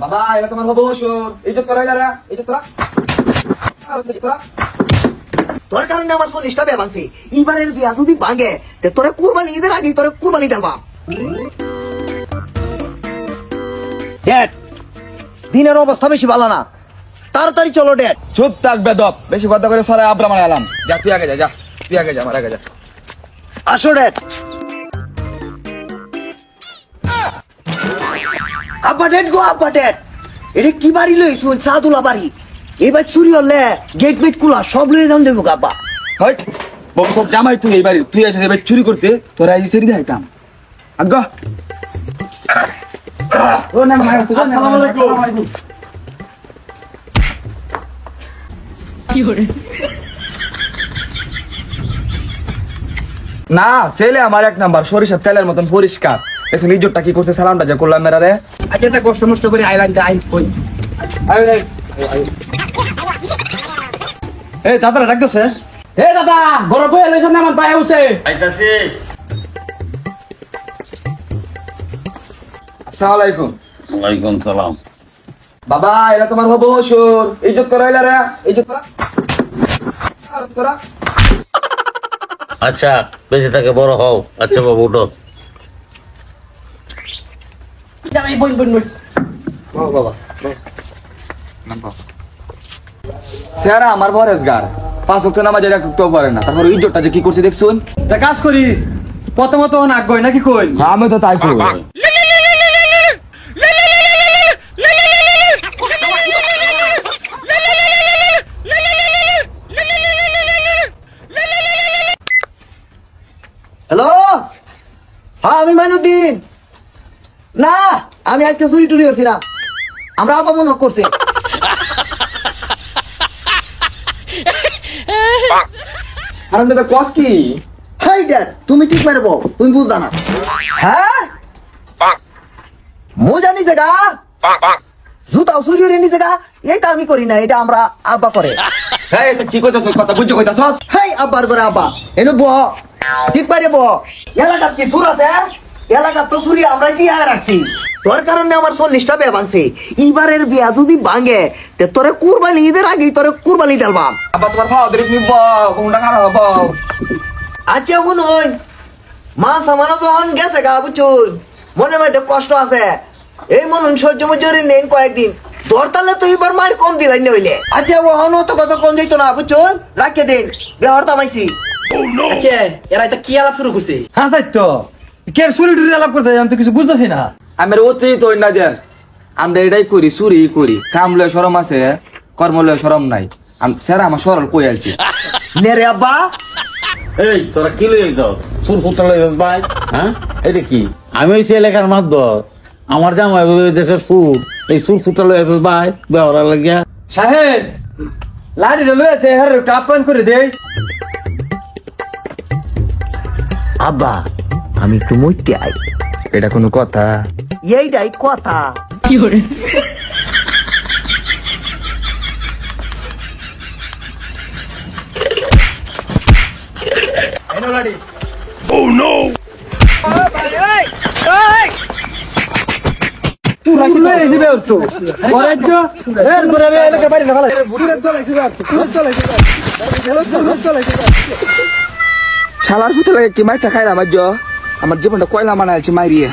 বাবা এটা তোমার হবো শ্বশুর, এই যে তোরা এলারা, এই যে তোরা তোর কারণে আমার 40টা বিয়া ভাঙছে। এবারের বিয়া যদি ভাঙে তোরা কুরবানি ঈদের আগে তোরা কুরবানি দেবা। ড্যাড দিনের অবস্থা বেশি ভালো না, তাড়াতাড়ি চলো ড্যাড। চুপ থাক বেদব, বেশি কথা করে সারা আব্রা মানে এলাম। যা তুই আগে যা, যা তুই আগে যা, আমার আগে যা। আসো ড্যাড। আব্বা ড্যাড গো, আব্বা ড্যাড এটা কি বাড়ি লইছুন? সাদুলা বাড়ি। এবার চুরি হলে গেট মেট খোলা সব লইয়ে যান দেবো আব্বা। হয় বংশ জামাই তুই এই বাড়ি, তুই এসে এবার চুরি করতে তোরা এই ছেড়ে দিতাম আজ্ঞা। না ছেলে আমার এক নাম্বার, সরিষার তেলের মতন পরিষ্কার। দেখছেন ইজ্জতটা কি করছে, সালামটা যে করলাম মেরারে। আজকে কষ্ট মষ্ট করে আইলাম আইন কই এই দাদারা ডাকতেছে। হে দাদা ঘর বই এলেছেন আমার পায়ে উঠছে। আসসালামু আলাইকুম। ওয়ালাইকুম সালাম। বাবা এটা তোমার হবো শ্বশুর, ইজ্জত করা এলারা, ইজ্জত করা করা। আচ্ছা বেঁচে থাকে বড় হও। আচ্ছা বাবু উঠো। যাই বই বই বই বাবা স্যার আমার পরেজগার 5 ওয়াক্ত নামাজ রাখতেও পারে না, তারপর ইজ্জতটা যে কি করছে দেখছুন। তা কাজ করি প্রথমত নাকবই নাকি কই? আমি তো তাই করব। হ্যালো, হ্যাঁ আমি মাইনুদ্দিন। না আমি আজকে চুরি টুরি করছি না, আমরা আপা মনে করছি। আর আমি তো কস কি হাই ড্যাড তুমি ঠিক মারবো, তুমি বুঝবা না। হ্যাঁ মোজা নিছে গা, জুতাও চুরি করে নিছে গা। এটা আমি করি না, এটা আমরা আব্বা করে। হ্যাঁ এটা কি কইতাছ, কথা বুঝছো কইতাছস? হাই আব্বার করে আব্বা এনে বহ, ঠিক পারে বহ। এলাকার কি সুর আছে? এলাকার তো চুরি আমরা কি রাখছি। তোর কারণে আমার 40টা বিয়া ভাঙছে। এবারের বিয়া যদি ভাঙে তোরে কুরবানি ঈদের আগে তোরে কুরবানি দেলবাম। আবার তোমার খাওয়া দেরি নিব, কোনটা খারাপ হবো। আচ্ছা শুন ওই মাছ আমানো যখন গেছে গা বুঝুন, মনে মধ্যে কষ্ট আছে। এই মন সহ্য মজুরি নেন কয়েকদিন, ধরতালে তো এবার মায়ের কম দিলাই না হইলে। আচ্ছা ওহন তো কত কম যাইতো না বুঝুন, রাখে দিন বেহর তামাইছি। আচ্ছা এরা এটা কি আলাপ শুরু করছে? হ্যাঁ চাই তো কে চুরি টুরি আলাপ করতে আমি তো কিছু বুঝতেছি না। আমার ওতেই তো না যে আমরা এটাই করি, চুরি করি। কাম লয় শরম আছে, কর্ম লয় শরম নাই। স্যার আমার সরল কই আলছি নে রে আব্বা। এই তোরা কি লই যাও? সুর ফুটা লই যাস ভাই? হ্যাঁ এটা কি? আমি হইছি এলাকার মাতবর। আমার জামাই দেশের সুর, এই সুর ফুটা লই যাস ভাই বেহরা লাগিয়া। সাহেব লাঠিটা লয়েছে হ্যাঁ একটু আপ্যায়ন করে দেই। আব্বা আমি একটু মইতে আই। এটা কোনো কথা? এইটাই কথা। কি করে শালার পুতুল কি মাইটা খাইলাম আজ, আমার জীবনটা কয়লা মানাইছি মাইরিয়ে।